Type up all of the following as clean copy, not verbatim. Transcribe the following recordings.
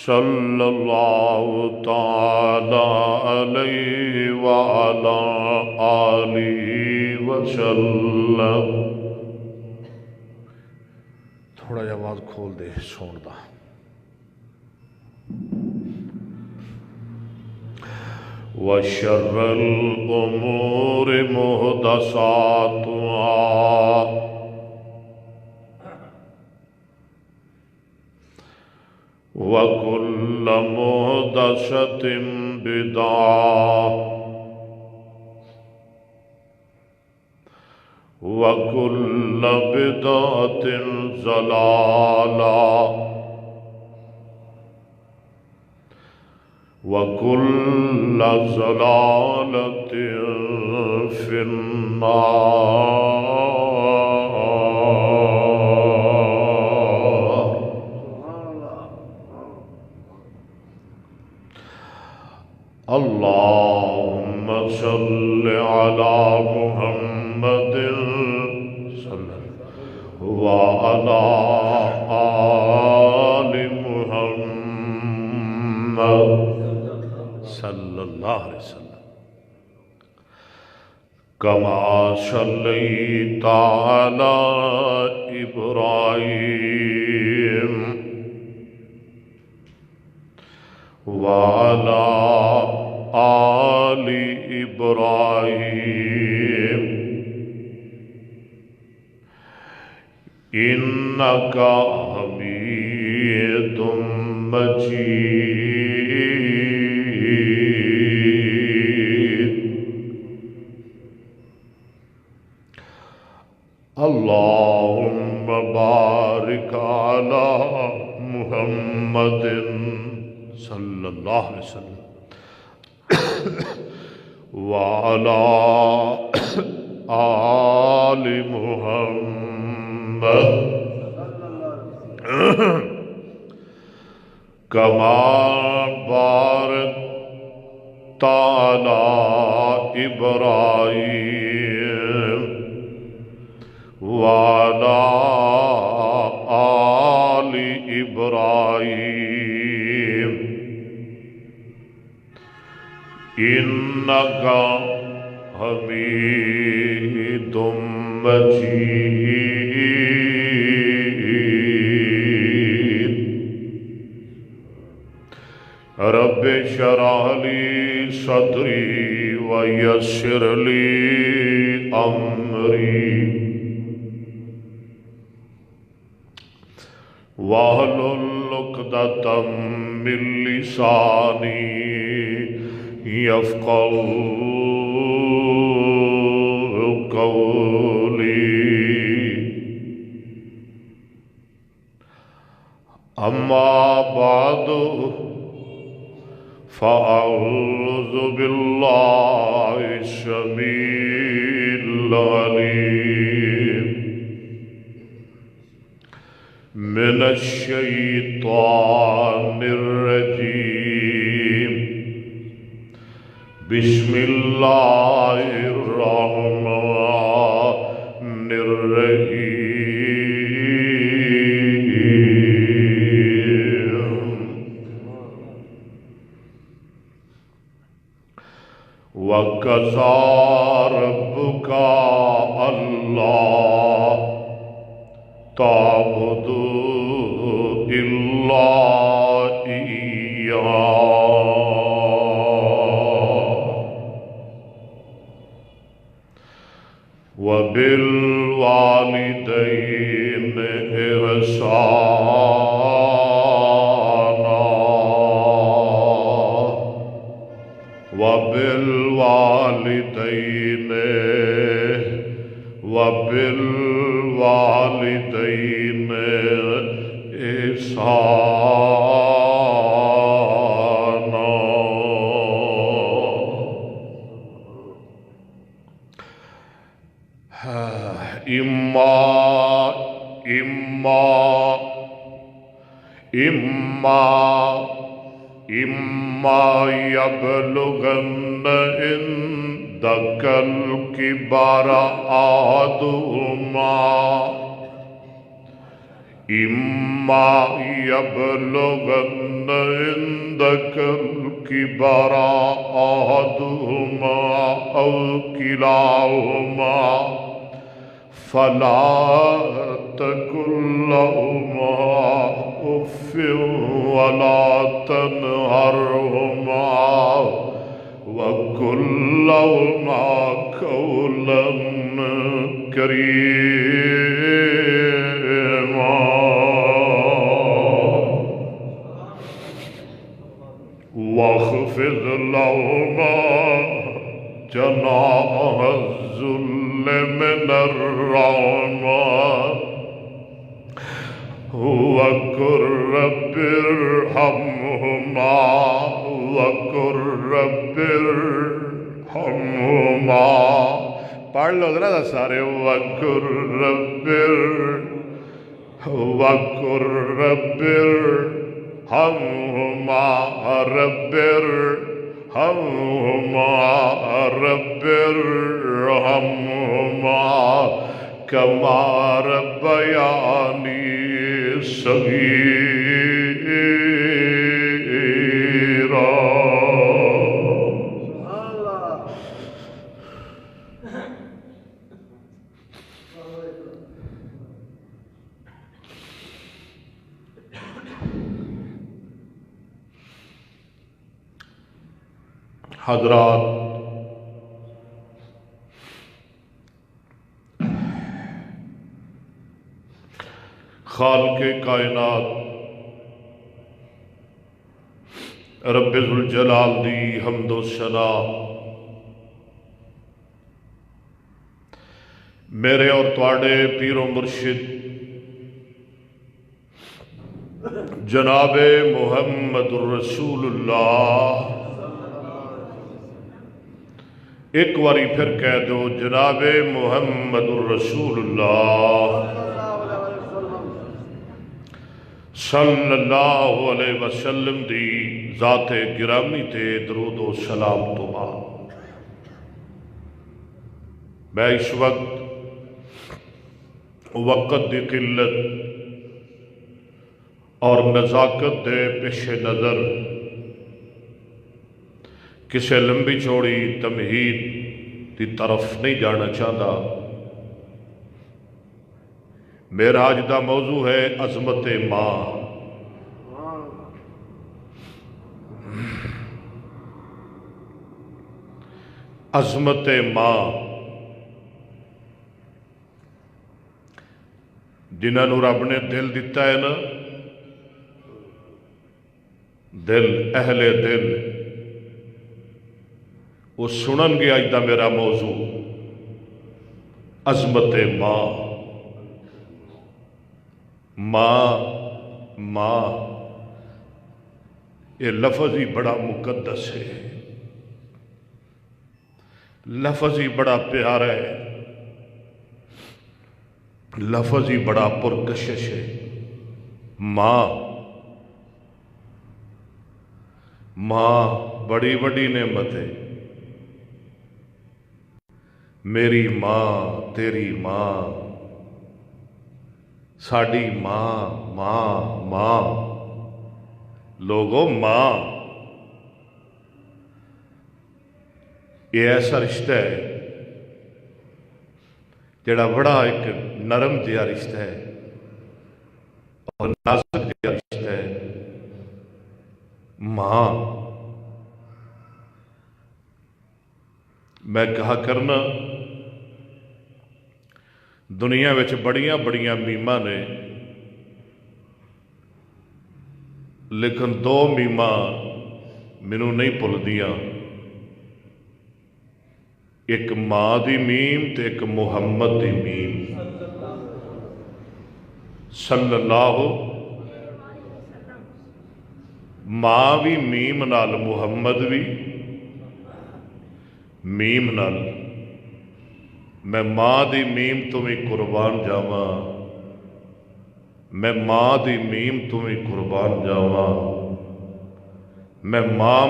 صلی اللہ تعالی علیہ وعلا آلہ وسلم۔ تھوڑا جا آواز کھول دے سون دا۔ وشر الامور محدثاتها وَكُلَّ مُحْدَثَةٍ بِدْعَةٌ وَكُلَّ بِدْعَةٍ ضَلَالَةٌ وَكُلَّ ضَلَالَةٍ فِي النَّارِ۔ اللهم صل على محمد وعلى آل محمد صلی اللہ علیہ وسلم كما صليت على إبراهيم وعلى آل إبراهيم إنك حميد مجيد۔ اللهم بارك على محمد صلی اللہ علیہ وسلم وعلى آل محمد كما باركت على إبراهيم وعلى آل إبراهيم إنك حميد مجيد۔ رب اشرح لي صدري ويسر لي أمري واحلل عقدة من لساني يفقهوا قولي۔ أما بعد فأعوذ بالله السميع العليم من الشيطان الرجيم۔ بسم اللہ الرحمن الرحیم۔ وَقَضَىٰ رَبُّكَ أَلَّا تَعْبُدُوا إِلَّا إِيَّاهُ وَبِالْوَالِدَيْنِ إِحْسَانًا وَبِالْوَالِدَيْنِ إِحْسَانًا۔ إِمَّا يَبْلُغَنَّ عِندَكَ الْكِبَرَ أَحَدُهُمَا إما يبلغن عندك الكبر أحدهما أو كلاهما فلا تقل لهما أف ولا تنهرهما وقل لهما قولا كريما واخفض لهما جناح الذل من الرحمة وقل رب ارحمهما وقل رب ارحمهما پڑھ لو ذرا سارے وقل رب ارحمهما رب ارحمهما رب ارحمهما كما ربياني صغيرا حضرات، خالق کائنات رب ذوالجلال دی حمد و ثنا میرے اور تواڈے پیر و مرشد جناب محمد الرسول اللہ، ایک واری پھر کہہ دو جناب محمد الرسول اللہ صلی اللہ علیہ وسلم دی ذات گرامی تے درود و سلام تو بعد میں اس وقت دی قلت اور نزاکت دے پیش نظر کسے لمبی چوڑی تمہید دی طرف نہیں جانا چاہتا۔ میرا آج دا موضوع ہے عظمت ماں۔ عظمت ماں جنہاں نو رب نے دل دیتا ہے نا، دل، اہل دل، وہ سنن گے آج دا میرا موضوع عظمت ماں۔ ماں ماں یہ لفظ ہی بڑا مقدس ہے، لفظ ہی بڑا پیارا ہے، لفظ ہی بڑا پرکشش ہے۔ ماں ماں بڑی بڑی نعمت ہے۔ میری ماں، تیری ماں، ساڑی ماں، ماں ماں، لوگوں ماں یہ ایسا رشتہ ہے جڑا بڑا ایک نرم جہا رشتہ ہے اور نازک جہا رشتہ ہے۔ ماں، میں کہا کرنا دنیا وچ بڑیاں بڑیاں میماں نے، لیکن دو میماں مینوں نہیں بھلدیاں، ایک ماں دی میم تے ایک محمد دی میم صلی اللہ۔ ماں بھی میم نال، محمد بھی میم نال۔ میں ماں دی میم تو بھی قربان جاواں، میں ماں دی میم تو بھی قربان جاواں، میں ماں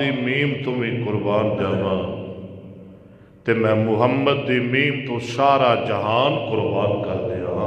دی میم تو بھی قربان جاواں، تے میں محمد دی میم تو سارا جہان قربان کر دیا۔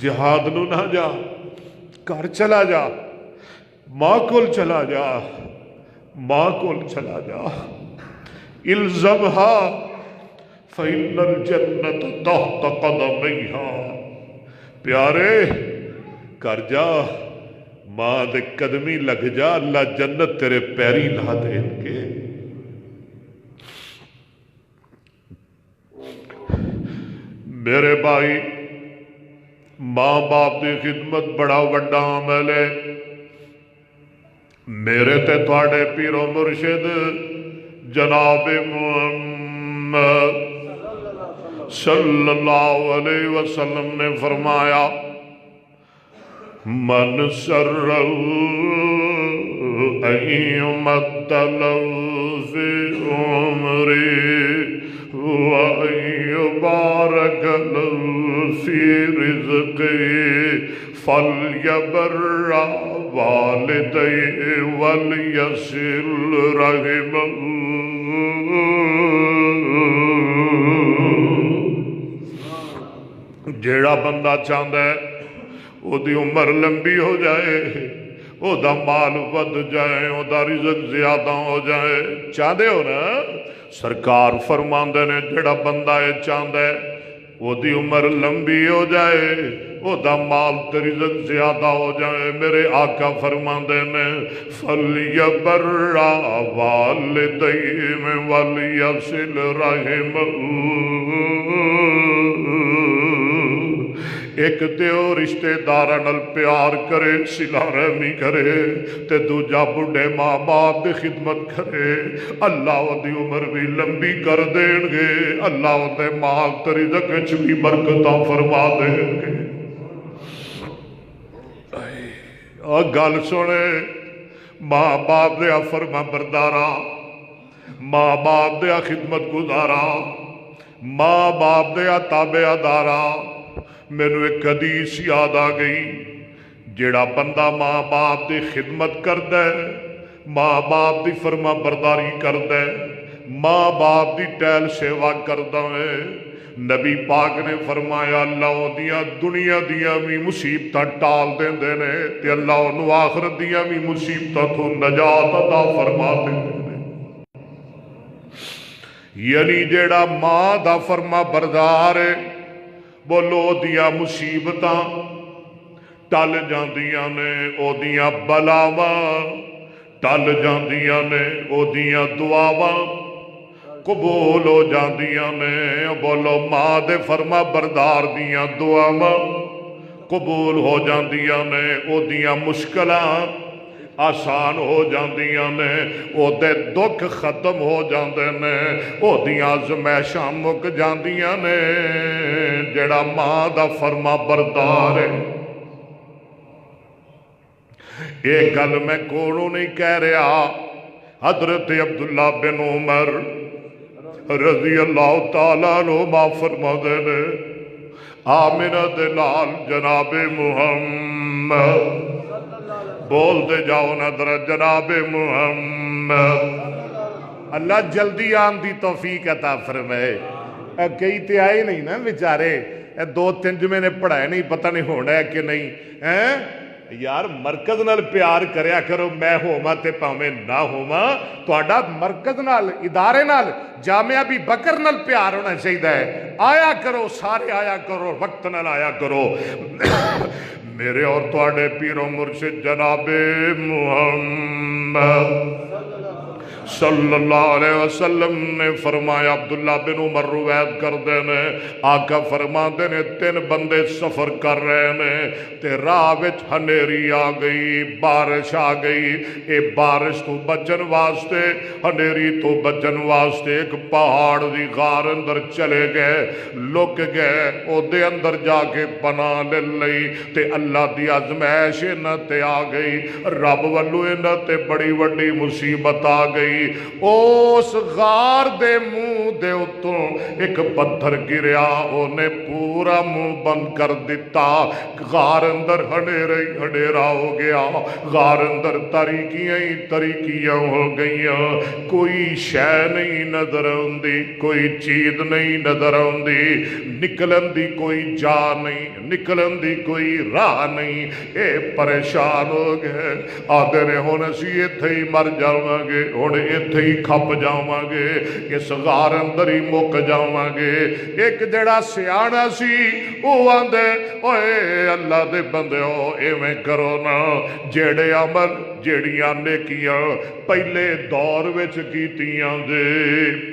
جہاد نو نہ جا، گھر چلا جا، ماں کول چلا جا، ماں کول چلا جا، الزمہا فإن الجنت تحت قدمیہا، پیارے کر جا، ماں دے قدمی لگ جا، اللہ جنت تیرے پیری لا دین کے۔ میرے بھائی، ماں باپ دی خدمت بڑا وڈا عمل ہے۔ میرے تے تواڈے پیر و مرشد جناب محمد صلی اللہ علیہ وسلم نے فرمایا، من سر ان یمد لہ فی عمرہ وان یبارک لہ فی رزقہ فلیبر والدیہ ولیصل رحمہ۔ جیڑا بندہ چاہتا ہے او دی عمر لمبی ہو جائے، او دا مال ود جائے، او دا رزق زیادہ ہو جائے، چاہتے ہو نا؟ سرکار فرماندے نے جیڑا بندہ یہ چاہتا ہے او دی عمر لمبی ہو جائے، او دا مال تے رزق زیادہ ہو جائے، میرے آقا فرماندے نے فَلْيَبَرَّ وَالِدَيْهِ وَلْيَصِلْ رَحِمَهُ، ایک دیو رشتے دارہ نال پیار کرے، صلہ رحمی کرے، تے دوجا بڑھے ماں باپ دی خدمت کرے، اللہ دی عمر بھی لمبی کر دیں گے، اللہ دے مال تے رزق وچ بھی برکتاں فرما دیں گے۔ گل سنے، ماں باپ دیا فرما برداراں، ماں باپ دیا خدمت گزاراں، ماں باپ دیا تابع داراں، مینوں ایک حدیث یاد آ گئی، جیڑا بندہ ماں باپ دی خدمت کردا ہے، ماں باپ دی فرما برداری کردا ہے، ماں باپ دی ٹہل سیوا کردا ہے، نبی پاک نے فرمایا اللہ دیاں دنیا دیاں بھی مصیبتاں ٹال دیندے نے تے اللہ انہوں آخرت دیاں بھی مصیبتاں تو نجات عطا فرما دیندے نے۔ یعنی جیڑا ماں دا فرما بردار ہے، بولو دیاں مصیبتاں ٹل جاندیاں نے، او دیاں بلاواں ٹل جاندیاں نے، او دیاں دعاواں قبول ہو جاندیاں نے، بولو ماں دے فرما بردار دیاں دعاواں قبول ہو جاندیاں نے، او دیاں مشکلاں آسان ہو جاندیاں نے، او دے دکھ ختم ہو جاندے نے، او دیاں آزمائشاں مک جاندیاں نے، جڑا ماں دا فرما بردار ہے۔ ایک گل میں کونوں نہیں کہہ رہا، حضرت عبداللہ بن عمر رضی اللہ تعالیٰ عنہ ما فرما دے نے، آمنہ دلال جناب محمد، بول دے جاؤ ندر جناب محمد، اللہ جلدی آن دی توفیق عطا فرمائے۔ کئی تے آئے نہیں نا بیچارے، دو تین جمعے نے پڑھائے نہیں، پتہ نہیں ہونا ہے کہ نہیں، یار مرکز نال پیار کریا کرو، میں ہوما تے پاویں نہ ہوما، تہاڈا مرکز نال ادارے نال جامعہ بھی بکر نال پیار ہونا چاہیے ہے، آیا کرو سارے آیا کرو، وقت نال آیا کرو۔ میرے اور تہاڈے پیر و مرشد جناب محمد صلی اللہ علیہ وسلم نے فرمایا، عبداللہ بن عمر روایت کر دینے، آقا فرما دینے تین بندے سفر کر رہے ہیں تے راہ وچ ہنیری آ گئی، بارش آ گئی، اے بارش تو بچن واسطے، ہنیری تو بچن واسطے ایک پہاڑ دی غار اندر چلے گئے، لک گئے، او دے اندر جا کے پناہ لے لئی تے اللہ دی آزمائش انہاں تے آ گئی، رب والو انہاں تے بڑی وڈی مصیبت آ گئی، اس غار دے منہ دے اتوں ایک پتھر گریا، انہیں پورا منہ بند کر دیتا۔ غار اندر ہنیرا ہی ہنیرا ہو گیا، غار اندر تاریکیاں ہی تاریکیاں ہو گئیاں، کوئی شے نہیں نظر آندی، کوئی چیز نہیں نظر آندی، نکلن دی کوئی جا نہیں، نکلن دی کوئی راہ نہیں۔ اے پریشان ہو گئے، آدھے نے ہن اسی ایتھے ہی مر جاواں گے، ہن ایتھے ہی کھپ جاواں گے، اس غار اندر ہی مک جاواں گے۔ ایک جڑا سیاںا سی او آندے اوئے اللہ دے بندیو ایویں کرو نا، جڑے عمل جڑیاں نیکیاں پہلے دور وچ کیتیاں دے،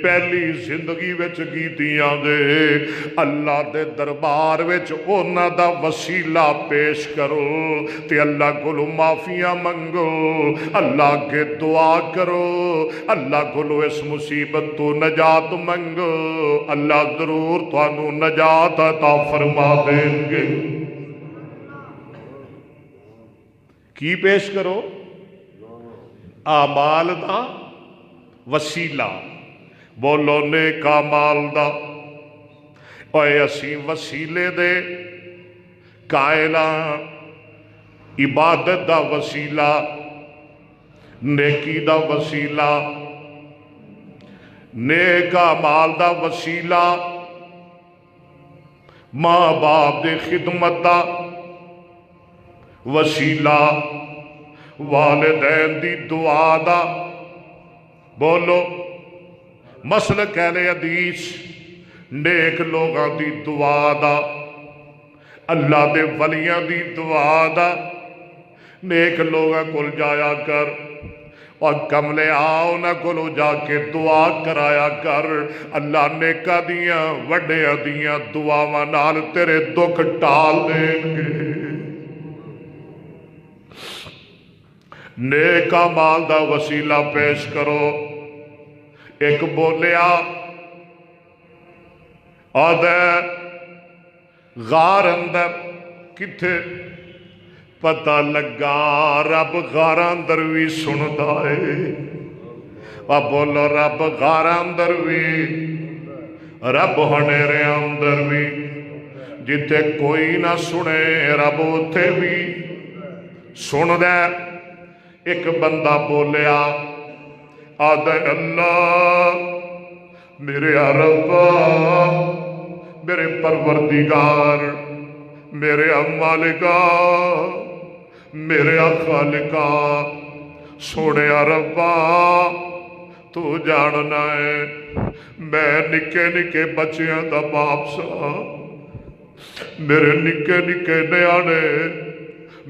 پہلی زندگی وچ کیتیاں دے، اللہ دے دربار وچ انہاں دا وسیلہ پیش کرو تے اللہ کولو معافیاں منگو، اللہ کے دعا کرو، اللہ کولو اس مصیبت تو نجات منگو، اللہ ضرور تانوں نجات عطا فرما دیں گے۔ کی پیش کرو؟ اعمال دا وسیلہ، بولو نیک اعمال دا۔ اوے اسی وسیلے دے قائلاں، عبادت دا وسیلہ، نیکی دا وسیلہ، نیک اعمال دا وسیلہ، ماں باپ دے خدمت دا وسیلہ، والدین دی دعا دا، بولو مسلک اہل حدیث نیک لوگاں دی دعا دا، اللہ دے ولیاں دی دعا دا۔ نیک لوگاں کول جایا کر اور کملے آؤ نہ کولو جا کے دعا کرایا کر، اللہ نیکاں دیاں وڈیاں دیاں دعاواں نال تیرے دکھ ٹال دیں گے۔ نیک اعمال دا وسیلہ پیش کرو۔ ایک بولیا آدھے غار اندر کتھے پتہ لگا رب غار اندر بھی سندا ہے، اور بولو رب غار اندر بھی، رب ہنیرے اندر بھی، جتے کوئی نہ سنے رب اتھے بھی سن دے۔ ایک بندہ بولیا آدھے اللہ میرے ربا، میرے پروردگار، میرے مالکا، میرے خالقا، سونے ربا تو جاننا ہے میں نکے نکے بچیاں دا باپ سا، میرے نکے نکے نیانے،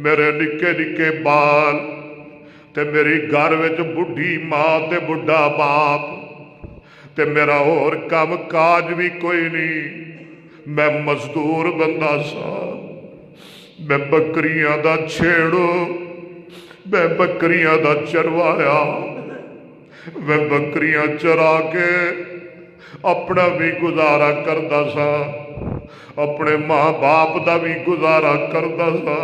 میرے نکے نکے بال، تے میری گھر وچ بڈھی ماں تے بڈھا باپ، تے میرا اور کام کاج بھی کوئی نہیں، میں مزدور بندہ سا، میں بکریاں دا چھیڑو، میں بکریاں دا چروایا، میں بکریاں چرا کے اپنا بھی گزارا کردا سا، اپنے ماں باپ دا بھی گزارا کردا سا،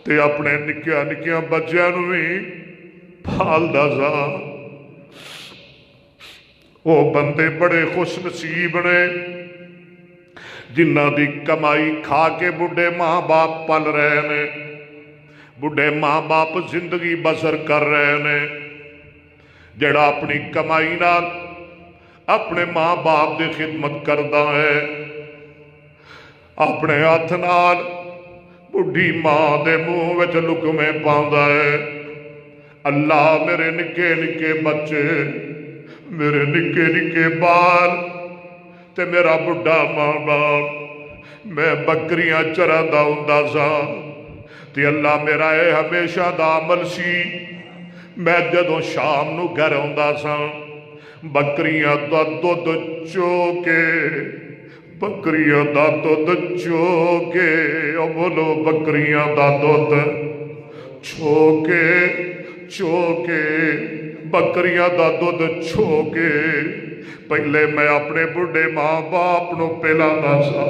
تے اپنے نکیا نکیا بچیاں نو بھی پالدا سا۔ وہ بندے بڑے خوش نصیب نے جنہ دی کمائی کھا کے بڈھے ماں باپ پل رہے نے، بڈھے ماں باپ زندگی بسر کر رہے نے۔ جڑا اپنی کمائی نال اپنے ماں باپ دی خدمت کردا ہے، اپنے ہاتھ نال بڈھی ماں دے منہ وچ لقمے پاوندا ہے، اللہ میرے نکے نکے بچے، میرے نکے نکے بال تے میرا بڈھا ماں باپ، میں بکریاں چراندا ہوندا سا، تے اللہ میرا اے ہمیشہ دا عمل سی، میں جدوں شام نو گھر آوندا سا بکریاں دا دودھ چو کے، بکریاں دا دودھ چو کے، او بولو بکریاں دا دودھ چو کے بکریاں دا دودھ چھو کے پہلے میں اپنے بڈھے ماں باپ نو پلانا سا۔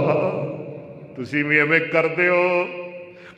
تسی بھی ہمیں کر دیو،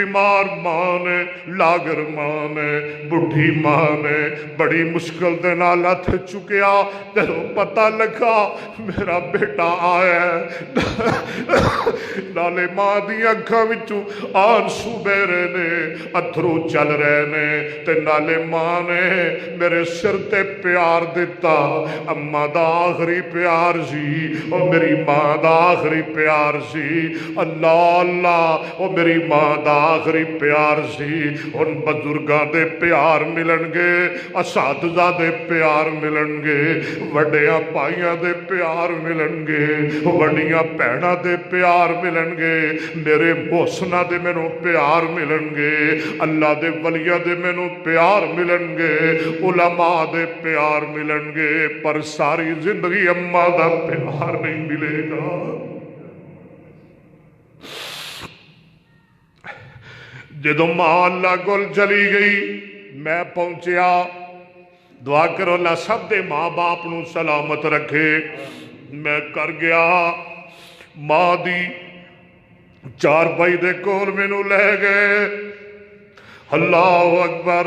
بیمار ماں نے، لاگر ماں نے، بڑھی ماں نے بڑی مشکل دے نال ہتھ چکیا، جدوں پتہ لگا میرا بیٹا آیا ہے، نالے ماں دی اکھاں وچوں آنسو بہ رہے نے، اتھرو چل رہے نے، تے نالے ماں نے میرے سر تے پیار دیتا۔ اماں دا آخری پیار سی، او میری ماں دا آخری پیار سی، اللہ اللہ او میری ماں دا آخری پیار سی۔ ان بزرگاں دے پیار ملن گے، اساتذہ دے پیار ملن گے، وڈیاں پائیاں دے پیار ملن گے، وڈیاں بہناں دے پیار ملن گے، میرے محسناں دے مینوں پیار ملن گے، اللہ دے ولیاں دے مینوں پیار ملن گے، علماء دے پیار ملن گے، پر ساری زندگی اماں دا پیار نہیں ملے گا۔ جدوں ماں اللہ کول چلی گئی، میں پہنچیا، دعا کرو اللہ سب دے ماں باپ نو سلامت رکھے۔ میں کر گیا، ماں دی چار پائی دے کول مینوں لے گئے۔ اللہ اکبر،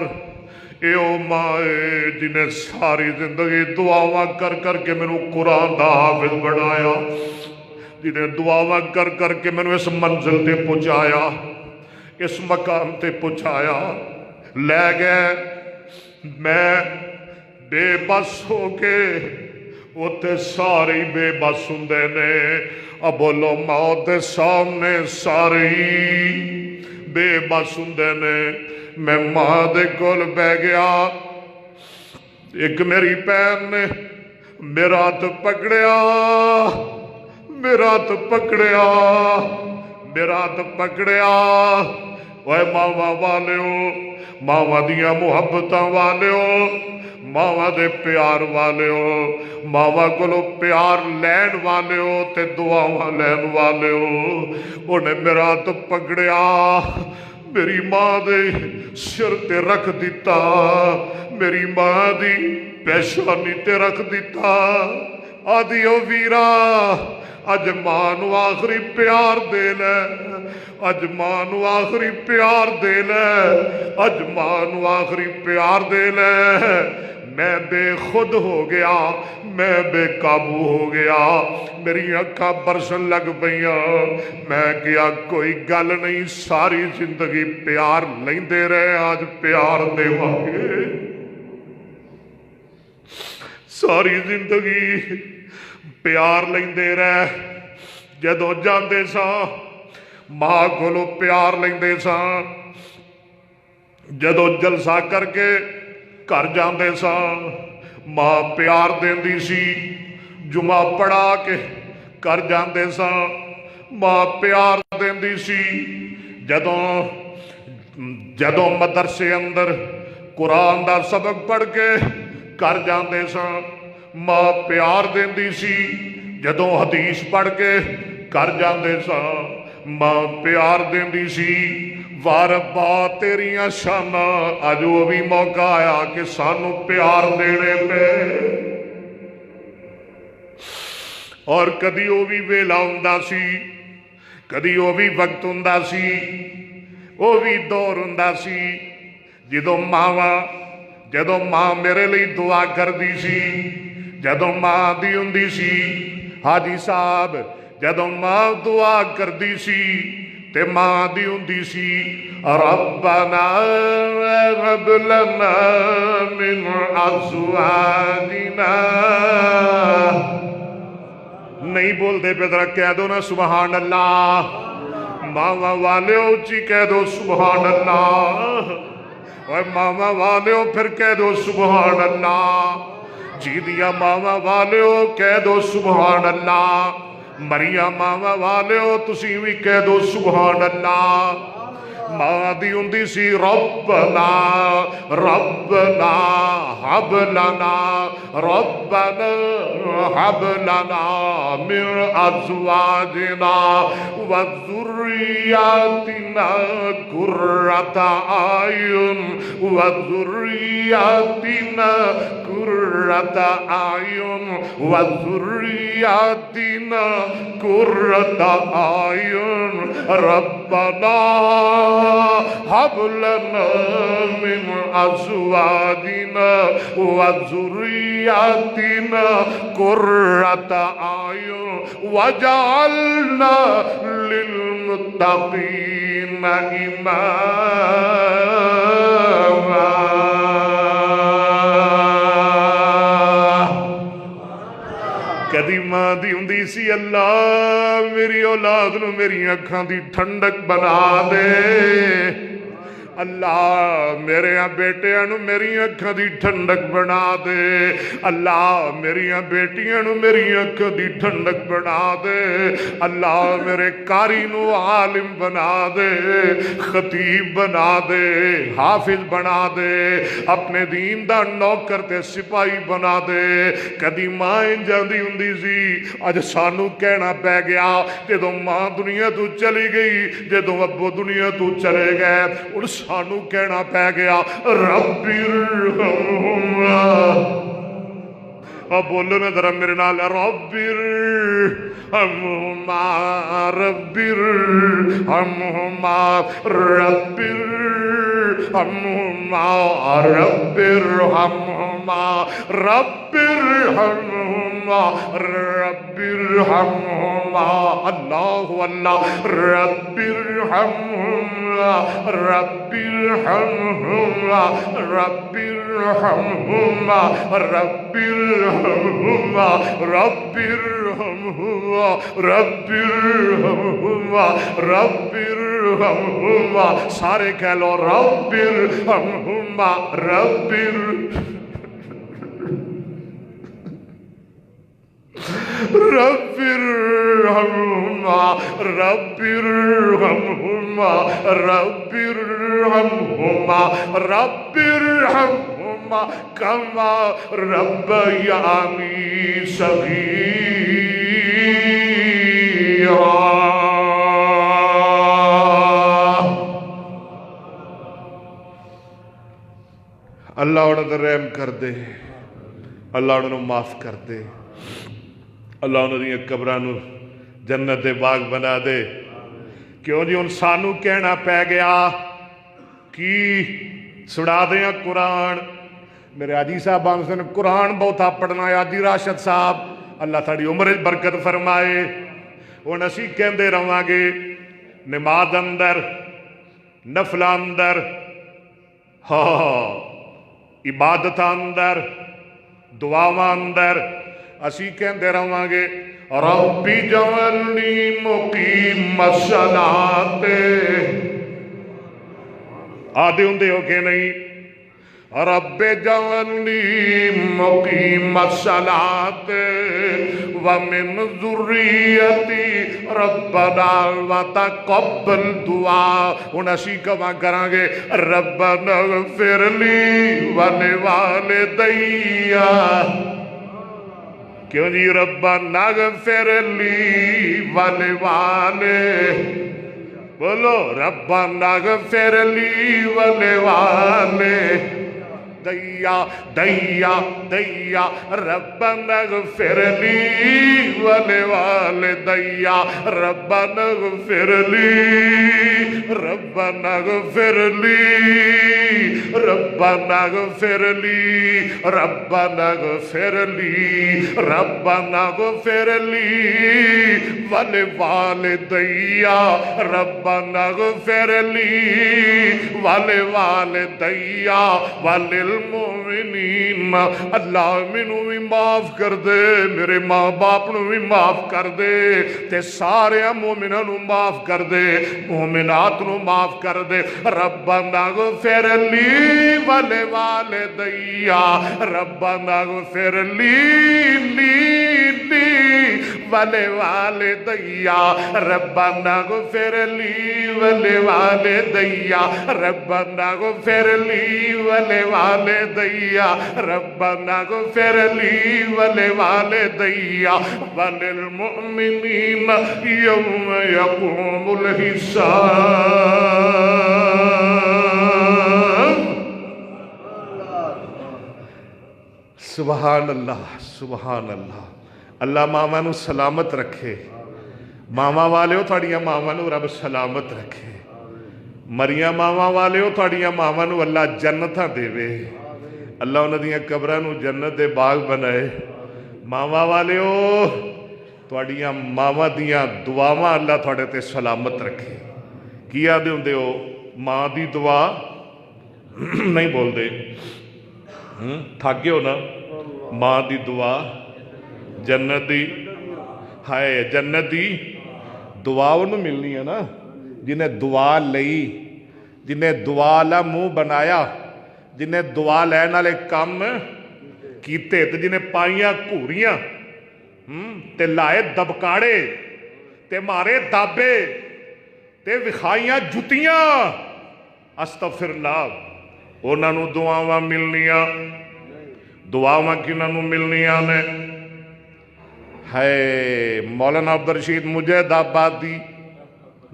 اے او ماں اے جنہیں ساری زندگی دعاواں کر کر کے مینوں قرآن دا حافظ بنایا، جنہیں دعاواں کر کر کے مینوں اس منزل تے پہنچایا، اس مقام تے پہنچایا، لے گئے۔ میں بے بس ہو کے، اوتے سارے بے بس ہوندے نے، اب بولو موت دے سامنے سارے بے بس ہوندے نے۔ میں ماں دے کول بہ گیا، ایک میری بہن نے میرا ہاتھ پکڑیا، میرا ہاتھ پکڑیا، میرا ہاتھ پکڑیا۔ اوے ماواں والیو، ماواں دیاں محبتاں والیو، ماواں دے پیار والیو، ماواں کولو پیار لین والیو تے دعاواں لین والیو، انہیں میرا ہاتھ پکڑیا، میری ماں دے سر تے رکھ دیتا، میری ماں دی پیشانی تے رکھ دیتا، آدھی او ویرا اج ماں نو آخری پیار دے لے، اج ماں نو آخری پیار دے لے، اج ماں نو آخری پیار دے لے۔ میں بے خود ہو گیا، میں بے قابو ہو گیا، میری اکھاں برسن لگ پئیاں۔ میں کیا کوئی گل نہیں، ساری زندگی پیار لیندے رہے، آج پیار دیواں گے، ساری زندگی پیار لیندے رہے۔ جدوں جاندے ساں ماں کولو پیار لیندے ساں، جدوں جلسہ کر کے گھر جاندے ساں ماں پیار دیندی سی، جمعہ پڑھا کے گھر جاندے ساں ماں پیار دیندی سی، جدوں مدرسے اندر قرآن دا سبق پڑھ کے گھر جاندے ساں ماں پیار دیندی سی، جدوں حدیث پڑھ کے گھر جاندے ساں ماں پیار دیندی سی۔ واربا تیریاں شاناں، اج وہ بھی موقع آیا کہ سانو پیار دینے پہ، اور کدی وہ بھی ویلا ہوندا سی، کدی وہ بھی وقت ہوندا سی، وہ بھی دور ہوندا سی، جدوں ماں میرے لئی دعا کردی سی، جدوں ماں دی ہوندی سی، حاجی صاحب جدوں ماں دعا کردی سی تے ماں دی ہوندی سی، ربنا هب لنا من ازواجنا، نہیں بولتے پہ ذرا کہہ دو نا سبحان اللہ، ماما والے اچھی کہہ دو سبحان اللہ، اور ماما والے ہو پھر کہہ دو سبحان اللہ، جی دیا ماما والے ہو کہہ دو سبحان اللہ، مریم ماما والے ہو تسی بھی کہہ دو سبحان اللہ۔ ماں دی ہوندی سی ربنا ربنا ہب لنا ربنا ہب لنا من ازواجنا وذریاتنا قرۃ اعین وذریاتنا قرۃ اعین وذریاتنا قرۃ اعین ربنا هب لنا من أزواجنا وذرياتنا قرة أعين وجعلنا للمتقين إماما. کدی ماں دی ہوندی سی اللہ میری اولاد نو میری اکھاں دی ٹھنڈک بنا دے، اللہ میرے بیٹیاں نو میری اکھاں دی ٹھنڈک بنا دے، اللہ میری بیٹیاں نو میری اکھاں دی ٹھنڈک بنا دے، اللہ میرے قاری نو عالم بنا دے، خطیب بنا دے، حافظ بنا دے، اپنے دین دا نوکر تے سپاہی بنا دے. کدی ماں جاندی ہوندی سی، اج سانو کہنا پہ گیا جدوں ماں دنیا تو چلی گئی، جدوں ابو دنیا تو چلے گئے، اور سانو کہنا پہ گیا رب ارحمہما. اور بولو نا ذرا میرے نال رب ارحمہما رب ارحمہما رب ارحمہما رب ارحمہما رب ارحمہما رب ارحمہما. اللہ اللہ رب ارحمہما رب ارحمہما رب ارحمہما رب ارحمہما رب ارحمہما رب ارحمہما رب ارحمہما. سارے کہہ لو رب ارحمہما رب رب ارحمہما رب ارحمہما رب ارحمہما رب ارحمہما کما ربیانی صغیرا. اللہ انہوں نے رحم کر دے، اللہ انہوں نے معاف کر دے، اللہ انہوں نے قبرانو جنت باغ بنا دے. کیوں جی ان سانو کہنا پہ گیا کی سڑا دیا قرآن. میرے آجی صاحب آنسان قرآن بہتا پڑھنا ہے. آجی راشد صاحب اللہ تھاڑی عمر برکت فرمائے. وہ نسی کہندے رہاں گے نماز اندر نفل اندر عبادت اندر دعاواں اندر اسی کہندے رہاں گے ربی جعلنی مقیم الصلاۃ. آدھے ہوندے ہو کہ نہیں رب جعلنی مقیم الصلاۃ ومن ذریتی ربنا وتقبل دعا. ہن اسی کما کراں گے ربنا اغفر لی ولوالدی. کیوں جی ربنا اغفر لی ولوالدی. بولو ربنا اغفر لی ولوالدی. دیا دیا دیا ربنا اغفر لی ولوالدی ربنا اغفر لی ربنا اغفر لی ربنا اغفر لی ربنا اغفر لی ربنا اغفر لی ولوالدی ربنا اغفر لی ولوالدی المومنین. اللہ مینوں بھی معاف کر دے، میرے ماں باپ نو بھی معاف کر دے، تے سارے مومنوں نو معاف کر دے، مومنات نو معاف کر دے. ربنا اغفر لی ولوالدی ربنا اغفر لی ولوالدی ربنا اغفر لی ولوالدی ربنا اغفر لی ولوالدی ربنا اغفر لی ولوالدی وللمؤمنین یوم یقوم الحساب. سبحان اللہ سبحان اللہ. اللہ ماما نو سلامت رکھے. ماما والے ہو تھوڑیاں ماما نو رب سلامت رکھے. مریاں ماواں والے تھوڑیاں ماواں نو اللہ جنتاں دے، اللہ انہاں دیاں قبراں نو جنت دے باغ بنائے۔ ماواں والے تھوڑیاں ماواں دیاں دعاواں اللہ تھوڑے تے سلامت رکھے۔ کی آدھے ہوندے ہو ماں دی دعا نہیں بول دے تھک گئے ہو نا، ماں دی دعا جنت دی، ہائے جنت دی دعا انہوں ملنی ہے نا جنہیں دعا لئی، جنہیں دعا لا منہ بنایا، جنہیں دعا لین والے کم کیتے، تے جنہیں پائیاں گھوریاں تے لائے دبکاڑے تے مارے دابے تے وکھائیاں جتیاں، استغفر اللہ، انہاں نو دعاواں ملنیاں۔ دعاواں کنہاں نو ملنیاں نے؟ ہے مولانا عبدالرشید مجید آبادی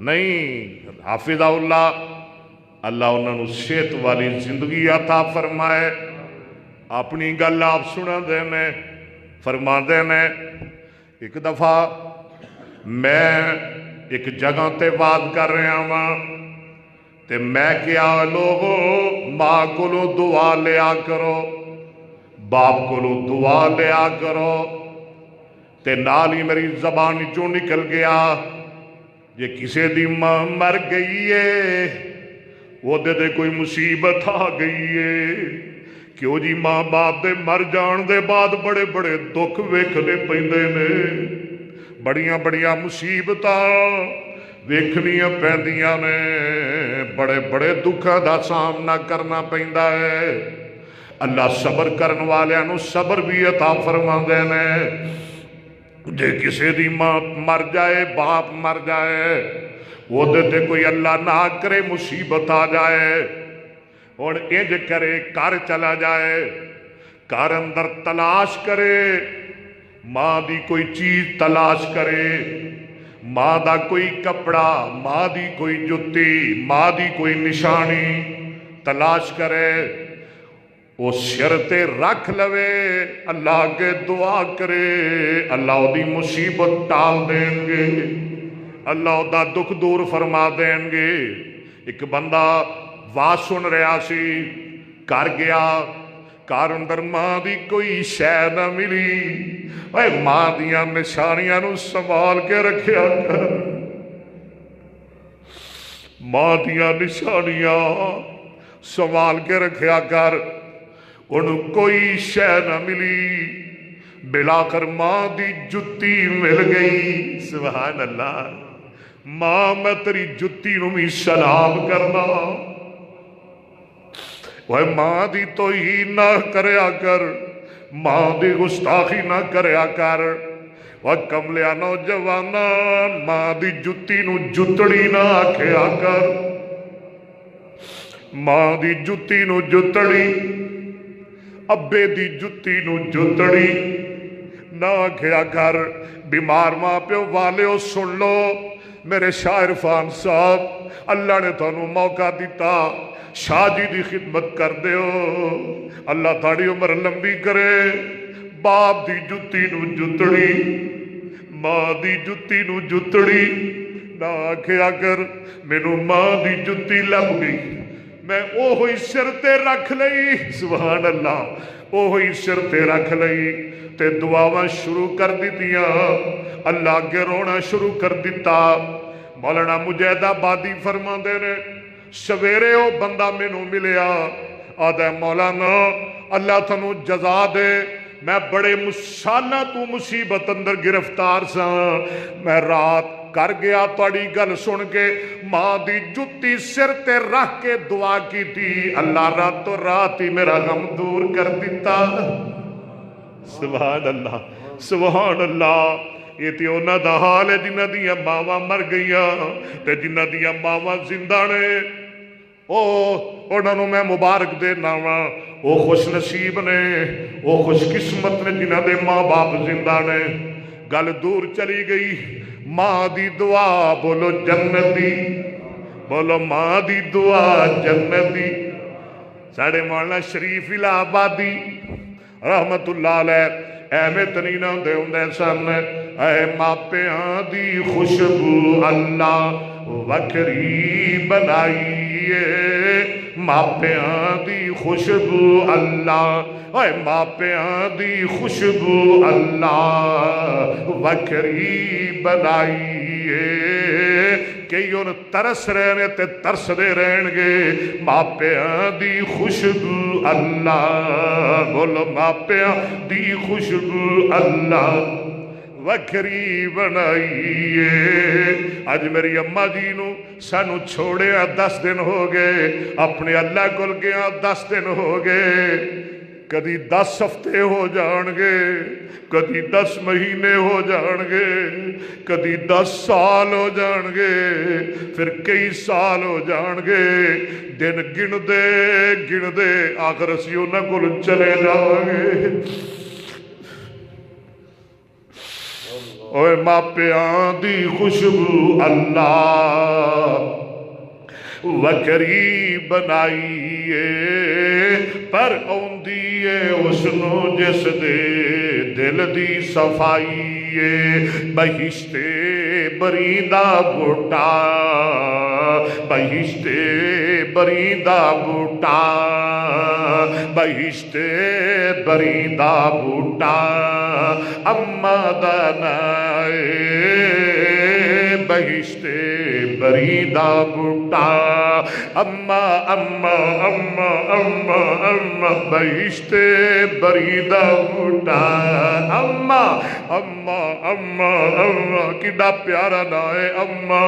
نہیں، حافظ اللہ، اللہ انہاں نو صحت والی زندگی عطا فرمائے۔ اپنی گل آپ سنا دینے فرما دینے، ایک دفعہ میں ایک جگہ تے بات کر رہا ہوں تے میں کیا لوگو ماں کولو دعا لیا کرو، باپ کولو دعا لیا کرو، تے نال ہی میری زبان چوں نکل گیا یہ کسے دی ماں مر گئی ہے وہ دے کوئی مصیبت آ گئی ہے۔ کیوں جی ماں باپ دے مر جان دے بعد بڑے بڑے دکھ ویکھنے پیندے نے، بڑیاں بڑیاں مصیبتاں ویکھنیاں پیندیاں نے، بڑے بڑے دکھاں دا سامنا کرنا پیندا ہے۔ اللہ صبر کرن والیاں نو صبر بھی عطا فرماندے نے۔ جے کسے دی ماں مر جائے، باپ مر جائے، وہ دے کوئی اللہ نہ کرے مصیبت آ جائے اور انج کرے گھر چلا جائے، گھر اندر تلاش کرے، ماں دی کوئی چیز تلاش کرے، ماں دا کوئی کپڑا، ماں دی کوئی جتی، ماں دی کوئی نشانی تلاش کرے، وہ سر تے رکھ لوے، اللہ کے دعا کرے، اللہ دی مصیبت ٹال دیں گے، اللہ دا دکھ دور فرما دیں گے۔ ایک بندہ واز سن رہا سی، کر گیا، کار اندر ماں دی کوئی شے نہ ملی، اے ماں دیاں نشانیاں نو سنبھال کے رکھیا کر، ماں دیاں نشانیاں سنبھال کے رکھیا کر، انہوں کوئی شے نہ ملی، بلا کر ماں دی جتی مل گئی۔ سبحان اللہ، ماں میں تیری جتی نو بھی سلام کرنا، وہ ماں دی توہین نہ کریا کر، ماں دی گستاخی نہ کریا کر، وہ کملیا نوجوانا ماں دی جتی نو جتڑی نہ آکھیا کر، ماں دی جتی نو جتڑی، ابے دی جتی نو جتڑی نہ آکھیا کر۔ بیمار ماں پیو والیو سن لو، میرے شاعر فان صاحب، اللہ نے تانوں موقع دیتا، شاہ جی دی خدمت کر دیو، اللہ تھاڑی عمر لمبی کرے۔ باپ دی جتی نو جتڑی، ماں دی جتی نو جتڑی نہ آکھیا کر مینوں ماں دی جتی لب گئی، میں اوہی سر تے رکھ لئی، سبحان اللہ، اوہی سر تے رکھ لئی تے دعاواں شروع کر دیتیاں، اللہ کے رونا شروع کر دیتا۔ مولانا مجید آبادی فرماندے نے، سویرے او بندہ مینوں ملیا، آدھے مولانا اللہ تھانوں جزا دے، میں بڑے سالاں تو مصیبت اندر گرفتار سا، میں رات کر گیا تھوڑی گل سن کے، ماں دی جتی سر تے رکھ کے دعا کی تھی، اللہ راتوں رات ہی میرا غم دور کر دیتا۔ سبحان اللہ، سبحان اللہ۔ یہ تے انہاں دا حال ہے جنہاں دیاں ماواں مر گئیاں تے جنہاں دیاں ماواں زندہ نے، انہاں نوں میں مبارک دینا وا، وہ خوش نصیب نے، وہ خوش قسمت نے جنہاں دے ماں باپ زندہ نے۔ گل دور چلی گئی، ماں دی دعا بولو جنت دی، بولو ماں دی دعا جنت دی۔ ساڑھے مولانا شریف الہ آبادی رحمت اللہ علیہ ایویں تنین ہوندے سن، اے ماپیاں دی خوشبو اللہ وکری بنائیے ماپیاں دی خوشبو اللہ اے ماپیاں دی خوشبو اللہ وکری بنائیے کئی ان ترس رہنے تے ترس دے رہن گے ماپیاں دی خوشبو اللہ بولو ماپیاں دی خوشبو اللہ وکری بنائیے اج میری اماں جی نو سانو چھوڑیا 10 دن ہو گئے اپنے اللہ کول گیا 10 دن ہو گئے کدی 10 ہفتے ہو جان گے کدی 10 مہینے ہو جان گے کدی 10 سال ہو جان گے پھر کئی سال ہو جان گے دن گن دے آخر اسی انہاں کول چلے جاواں گے اوے ماپیاں دی خوشبو اللہ وکری بنائیے پر اوندیے اس نو جس دے دل دی صفائیے بہشت بریندہ بوٹا بہشت بریندہ بوٹا بہشت بریندہ بوٹا اما دانائے بہشت بریندہ بوٹا اما اما اما اما اما بہشت بریندہ بوٹا اما اما اما اما کڈا پیارا نائے اما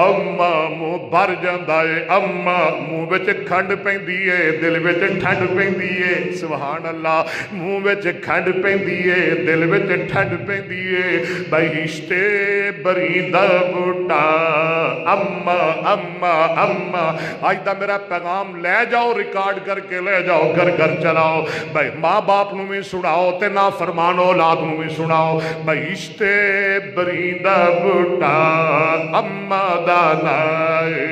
اما منہ بھر جاندا ہے اما منہ وچ کھنڈ پیندی ہے دل وچ ٹھنڈ پیندی ہے سبحان اللہ منہ وچ کھنڈ پیندی ہے دل وچ ٹھنڈ پیندی ہے بہشت بریندہ بوٹا اما اما اما آج دا میرا پیغام لے جاؤ ریکارڈ کر کے لے جاؤ گھر گھر چلاؤ بھائی ماں باپ نو بھی سناؤ تے نا فرمان اولاد نو بھی سناؤ بہشت بریندہ بوٹا اما دانائے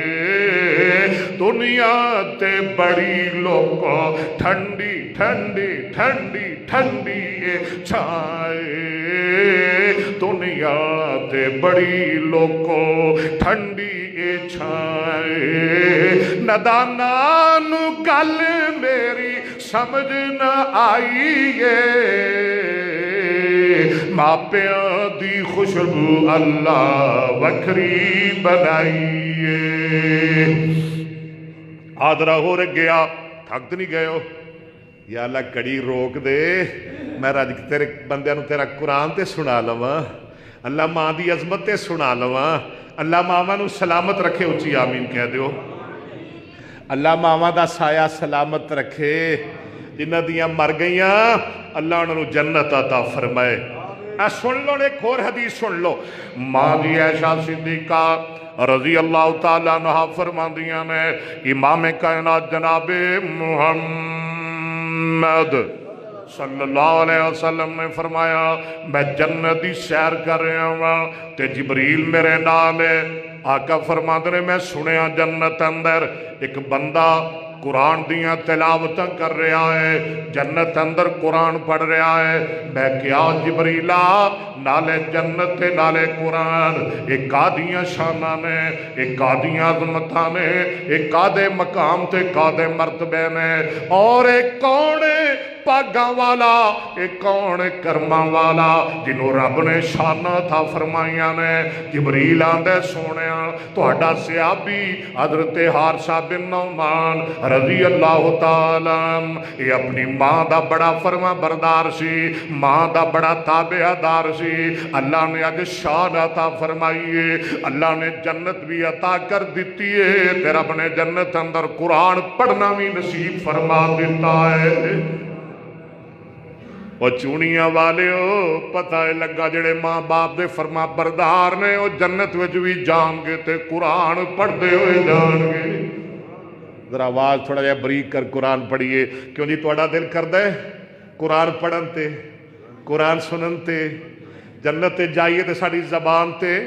دنیا تے بڑی لوگو ٹھنڈی ٹھنڈی ٹھنڈی ٹھنڈی چھائے دنیا تے بڑی لوگو ٹھنڈی چھائے ندانانو گل میری سمجھ نہ آئیے ماپیاں دی خوشبو اللہ وکری بنائیے آدھرا ہو رہ گیا تھک تو نہیں گئے ہو یا اللہ کڑی روک دے میں رج تیرے بندے نو تیرا قرآن تے سنا لواں اللہ ماں دی عظمت تے سنا لواں اللہ ماما نو سلامت رکھے اچھی آمین کہہ دیو اللہ ماما دا سایہ سلامت رکھے جنہ دیاں مر گئیاں اللہ انہوں جنت عطا فرمائے سن لو ایک اور حدیث سن لو ماں دی عائشہ صدیقہ رضی اللہ تعالیٰ عنہ فرماندیاں نے امام کائنات جناب محمد صلی اللہ علیہ وسلم نے فرمایا میں جنت دی سیر کر رہا ہوں تے جبریل میرے نال ہے آقا فرماتے نے میں سنیا جنت اندر ایک بندہ قرآن دیاں تلاوتاں کر رہا ہے جنت اندر قرآن پڑھ رہا ہے میں کیا جبریلہ نالے جنت نالے قرآن ایک آدھیاں شانہ نے ایک آدھیاں عظمتاں نے ایک آدھے مقام تے ایک آدھے مرتبے نے اور ایک کون پاگاں والا ایک کون کرماں والا جنہوں رب نے شانہ تھا فرمائیاں نے جبریل آندے سونیاں تو اڈا صحابی حضرت حارثہ بن نعمان رضی اللہ تعالیٰ یہ اپنی ماں دا بڑا فرما بردار سی ماں دا بڑا تابعدار سی اللہ نے اج شان عطا فرمائیے اللہ نے جنت بھی عطا کر دیتی ہے تے رب نے جنت اندر قرآن پڑھنا بھی نصیب فرما دیتا ہے وہ چونیاں والے ہو پتہ ہے لگا جڑے ماں باپ دے فرما بردار نے وہ جنت وچ بھی جان گے تے قرآن پڑھ دے ہوئے جان گے ذرا آواز تھوڑا جا بریک کر قرآن پڑھیے کیوں جی تھوڑا دل کر دے قرآن پڑھن تے قرآن سنن تے جنت تے جائیے تے ساڑی زبان تے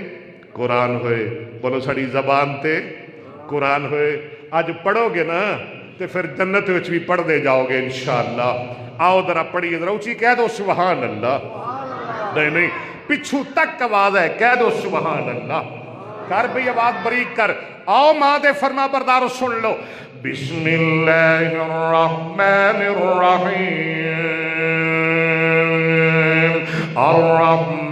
قرآن ہوئے بولو ساڑی زبان تے قرآن ہوئے آج پڑھو گے نا تے پھر جنت وچ بھی پڑھ دے جاؤ گے انشاءاللہ آؤ ذرا پڑھیے ذرا اونچی کہہ دو سبحان اللہ نہیں پچھو تک آواز ہے کہہ دو سبحان اللہ کر بھی آواز بریک کر. آؤ ماں دے فرما بردارو سن لو. بسم اللہ الرحمن الرحیم. الرحمن.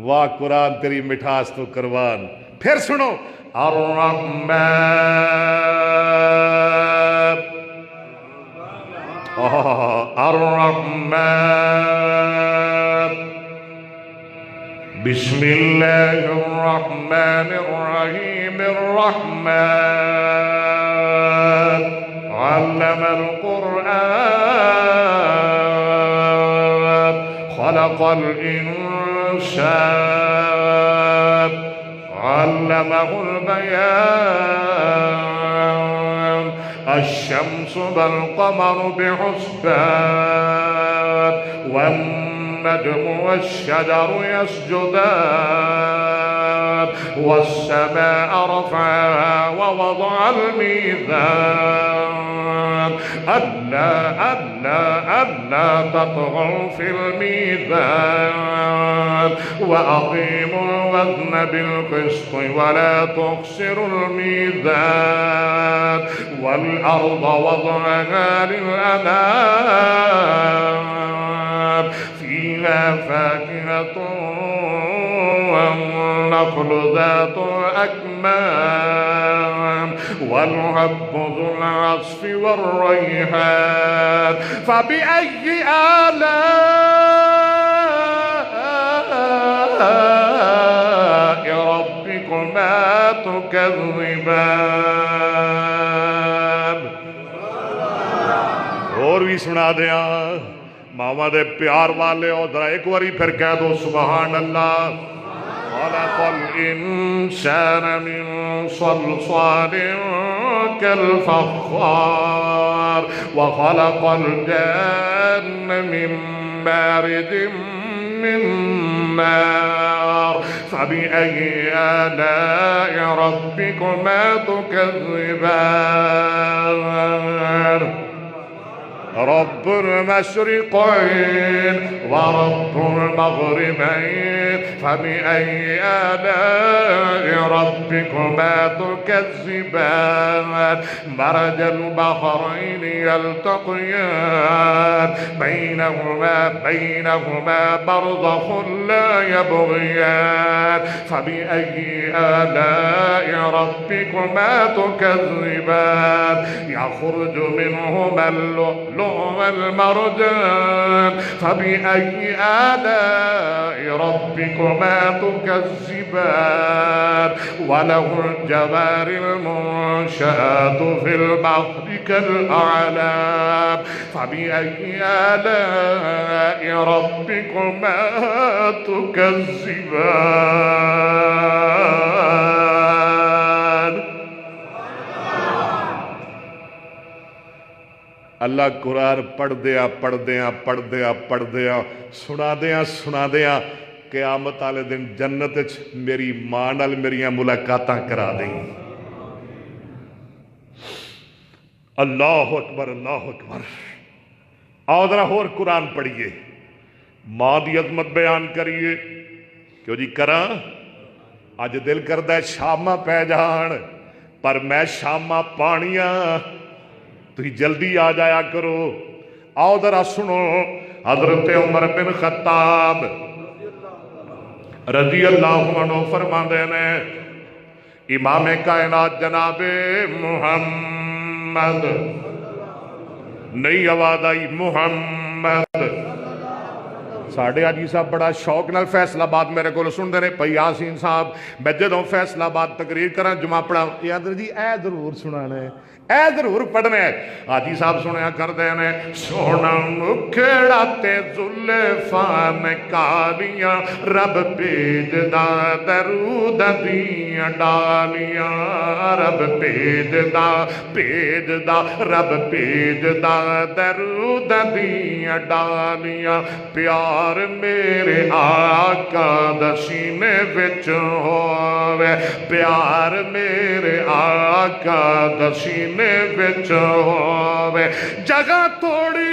واہ قرآن تیری مٹھاس تو قربان. پھر سنو. الرحمن. الرحمن. بسم اللہ الرحمن الرحیم. الرحمن علم القرآن خلق الإنسان علمه البيان. الشمس والقمر بحسبان والنجم والشجر يسجدان والسماء رفعها ووضع الميزان ألا تطغوا في الميزان وأقيموا الوزن بالقسط ولا تخسروا الميزان والأرض وضعها للأنام فيها فاكهة والنخل ذات الأكمام والحب ذو العصف والريحان. فبأي آلاء ربكما تكذبان. اور بھی سنا دیا ماما دے پیار والے ہو ذرا ایک باری پھر کہہ دو سبحان اللہ. خلق الإنسان من صلصال كالفخار وخلق الجن من مارد من نار. فبأي آلاء ربكما تكذبان. رب المشرقين ورب المغربين. فبأي آلاء ربكما تكذبان. مرج البحرين يلتقيان بينهما برزخ لا يبغيان. فبأي آلاء ربكما تكذبان. يخرج منهما اللؤلؤ والمرجان. فبأي آلاء ربكما تكذبان. وله الجوار المنشآت في البحر كالأعلام. فبأي آلاء ربكما تكذبان. اللہ قرآن پڑھ دیا سنا دیا قیامت والے دن جنت میری ماں نال میریاں ملاقاتاں کرا دیں. اللہ اکبر اللہ اکبر. آؤ ذرا اور قرآن پڑھیے ماں دی عظمت بیان کریے. کیوں جی کراں اج دل کردا ہے شاماں پہ جان پر میں شاماں پانیاں تھی جلدی آ جایا کرو. آؤ ذرا سنو. حضرت عمر بن خطاب رضی اللہ عنہ فرماندے نے امام کائنات جناب محمد نہیں آواز آئی محمد. ساڑھے آجی صاحب بڑا شوق نال فیصل آباد میرے کو سن دے پئی یاسین صاحب میں جدوں فیصل آباد تقریر کراں جمعہ پڑھا یاد جی اے ضرور سنانا ہے اے ضرور پڑھنا ہے. حاجی صاحب سنیا کردے نے سونا مکھڑا تے زلفاں کالیاں رب بھیجدا درود دیاں ڈالیاں. رب بھیجدا رب بھیجدا درود دیاں ڈالیاں. پیار میرے آقا دا سینے وچ ہووے. پیار میرے آقا دا سینے وچ ہووے. جگہ تھوڑی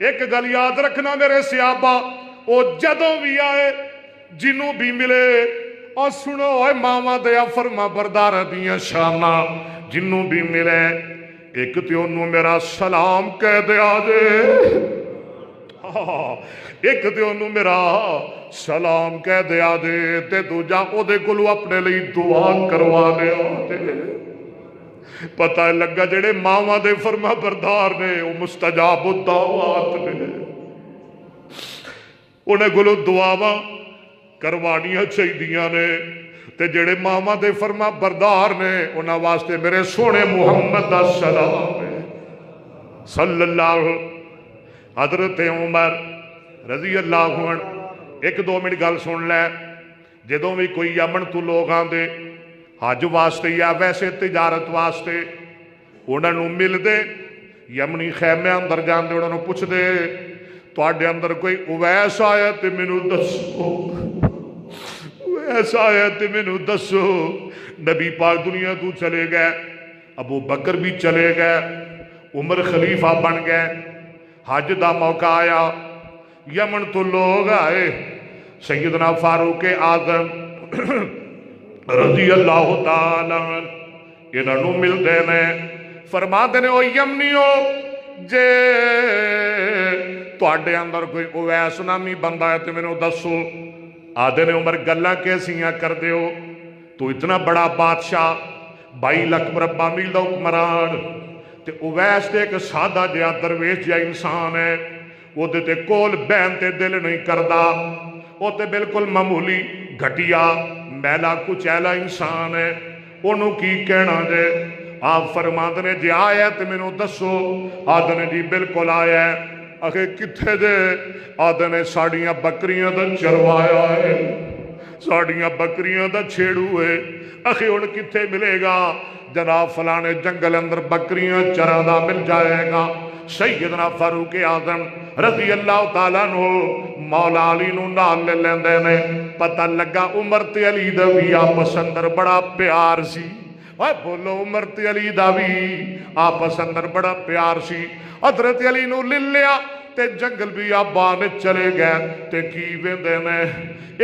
ایک گل یاد رکھنا میرے سیابا، وہ جدوں بھی آئے جنوں بھی ملے اور سنو اے ماما دیا فرما بردار دیاں شانہ، جنوں بھی ملے ایک تے انہوں میرا سلام کہہ دیا جے، ایک تے انہوں میرا سلام کہہ دیا جے تے دوجا او دے کلو اپنے لئی دعا کروا دیا جے۔ پتہ لگا جڑے ماما دے فرما بردار نے وہ مستجاب الدعوات نے، انہیں کلو دعاواں کروانیاں چاہیدیاں نے، تے جڑے ماما دے فرما بردار نے انہاں واسطے میرے سونے محمد دا سلام ہے صلی اللہ۔ حضرت عمر رضی اللہ عنہ ایک دو منٹ گل سن لے، جدوں بھی کوئی یمن تو لوگ آندے حج واسطے یا ویسے تجارت واسطے انہاں نوں مل دے، یمنی خیمے اندر جاندے انہاں نوں پوچھ دے تواڈے اندر کوئی اویس آیا تے مینوں دسو، اویس آیا تے مینوں دسو۔ نبی پاک دنیا تو چلے گئے، ابو بکر بھی چلے گئے، عمر خلیفہ بن گئے، حج دا موقع آیا، یمن تو لوگ آئے، سیدنا فاروق اعظم رضی اللہ تعالیٰ انہاں نوں ملدے نے، فرماندے نے او یمنیو جے تواڈے اندر کوئی اویس نامی بندہ ہے تے مینوں دسو۔ آدھے نے عمر گلاں کیسیاں کر دیو، تو اتنا بڑا بادشاہ 22 لاکھ مربع میل دا حکمران، تے اویس تے ایک سادہ جہا درویش جہا انسان ہے، وہ تے کول بہن تے دل نہیں کردا، وہ تے بالکل معمولی گھٹیا میلا کچیلا انسان ہے، انہوں کی کہنا جے؟ آپ فرماندے نے جے آیا تے مینوں دسو۔ آدھے نے جی بالکل آیا ہے۔ آخے کتھے جے؟ آدھے نے ساڑیاں بکریاں دا چروایا ہے، ساڑیاں بکریاں دا چھیڑو ہے۔ آخے ان کتھے ملے گا؟ جناب فلانے جنگل اندر بکریاں چرادہ مل جائے گا۔ سیدنا فاروق اعظم رضی اللہ تعالیٰ عنہ مولا علی نو نال لے لیندے نے، پتہ لگا عمر تے علی دا بھی آپس اندر بڑا پیار سی۔ اے بولو عمر تے علی دا بھی آپس اندر بڑا پیار سی۔ حضرت علی نو لے لیا تے جنگل بھی آبان چلے گئے تے کی ویندے نے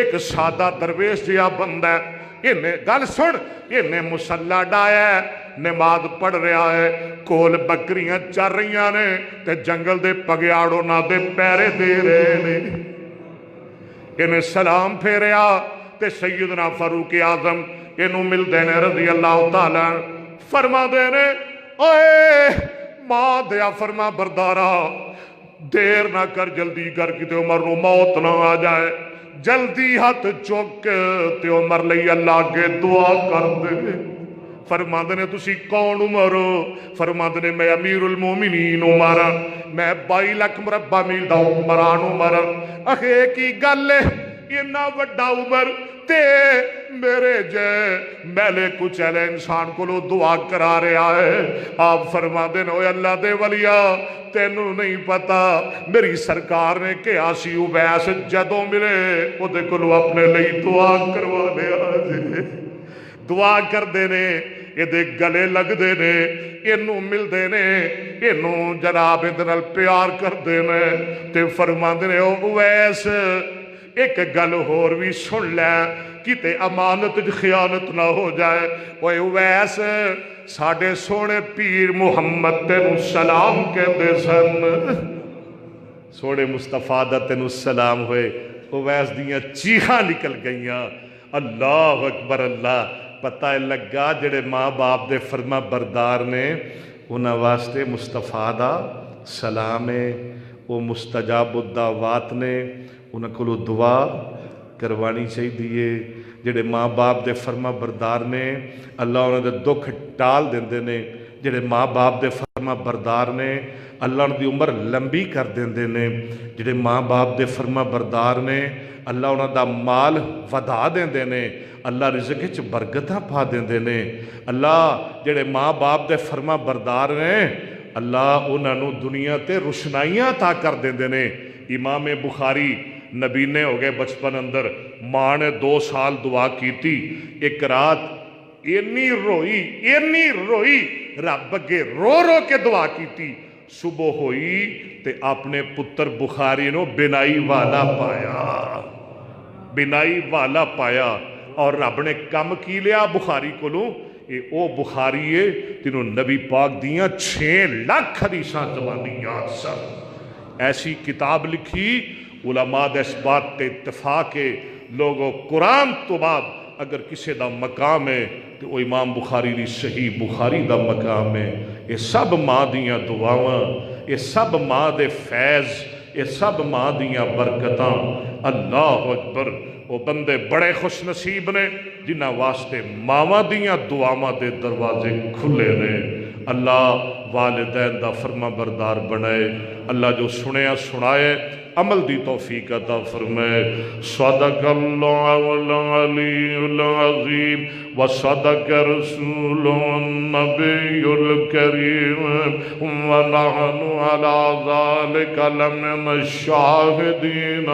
ایک سادہ درویش جہا بندہ ہے، انہیں گل سن، انہیں مسلح ڈایا ہے، نماز پڑھ رہا ہے، کول بکریاں چر رہیاں نے تے جنگل دے پگیاڑوں نہ دے پیرے دے رہے نے۔ انہیں سلام پھیریا تے سیدنا فاروق اعظم انہوں مل دینے رضی اللہ تعالیٰ فرما دینے، اے ماں دیا فرما بردارا دیر نہ کر، جلدی کر کتے عمر نو موت نہ آ جائے، جلدی ہاتھ چوک تے عمر لئی اللہ کے دعا کر دے۔ فرماندے نے تسی کون عمر؟ فرماندے نے میں امیر المومنین عمر، میں 22 لاکھ مربع میل دا حکمران عمر۔ اخے کی گل ہے اتنا وڈا عمر تے میرے جے میلے کچیلے انسان کو لو دعا کرا رہا ہے۔ آپ فرما دے نو اللہ دے ولیا تینوں نہیں پتا میری سرکار نے کیا سی اویس جدوں ملے او دے کو لو اپنے لئی دعا کروا دے، دعا کر دے نے، یہ دے گلے لگ دے نے، انہوں مل دے نے، انہوں جناب ادھر پیار کر دے نے تے فرما دے نے اویس ایک گل ہور بھی سن لے کتے امانت خیانت نہ ہو جائے۔ اوے اویس ساڑھے سونے پیر محمد تینوں سلام کہتے سن، سونے مصطفیٰ دا تینوں سلام ہوئے۔ اویس دیاں چیخاں نکل گئیاں، اللہ اکبر اللہ۔ پتہ لگا جڑے ماں باپ دے فرما بردار نے انہاں واسطے مصطفیٰ دا سلام ہے، وہ مستجاب الدعوات نے، انہاں کو دعا کروانی چاہی دیئے۔ جڑے ماں باپ دے فرما بردار نے اللہ انہاں دے دکھ ٹال دیندے نے، جڑے ماں باپ دے فرما بردار نے اللہ انہاں دی عمر لمبی کر دیندے نے، جڑے ماں باپ دے فرما بردار نے اللہ انہاں دا مال ودا دیندے نے، اللہ رزق وچ برکتاں پا دیندے نے۔ اللہ جڑے ماں باپ دے فرما بردار نے اللہ انہاں نو دنیا تے روشنائیاں عطا کر دیندے نے۔ امام بخاری نبینے ہو گئے بچپن اندر، ماں نے 2 سال دعا کیتی، ایک رات اینی روئی رب اگے رو رو کے دعا کیتی، صبح ہوئی تے اپنے پتر بخاری نو بینائی والا پایا، بینائی والا پایا، اور رب نے کم کی لیا بخاری کولوں، اے او بخاری ہے جنہوں نبی پاک دیاں 6 لاکھ حدیثاں زبانی یاد سن۔ ایسی کتاب لکھی، علماء دا اس بات تے اتفاق ہے لوگوں قرآن تو بعد اگر کسی دا مقام ہے تو وہ امام بخاری دی صحیح بخاری دا مقام ہے۔ یہ سب ماں دیاں دعاواں، یہ سب ماں دے فیض، یہ سب ماں دیاں برکتاں۔ اللہ اکبر، وہ بندے بڑے خوش نصیب نے جنہ واسطے ماواں دیاں دعاواں دے دروازے کھلے نے۔ اللہ والدین دا فرما بردار بنائے، اللہ جو سنیا سنائے عمل دی توفیق عطا فرمائے۔ صدق اللہ العلی العظیم وصدق رسول النبی الکریم ونحن علی ذلک لمن الشاہدین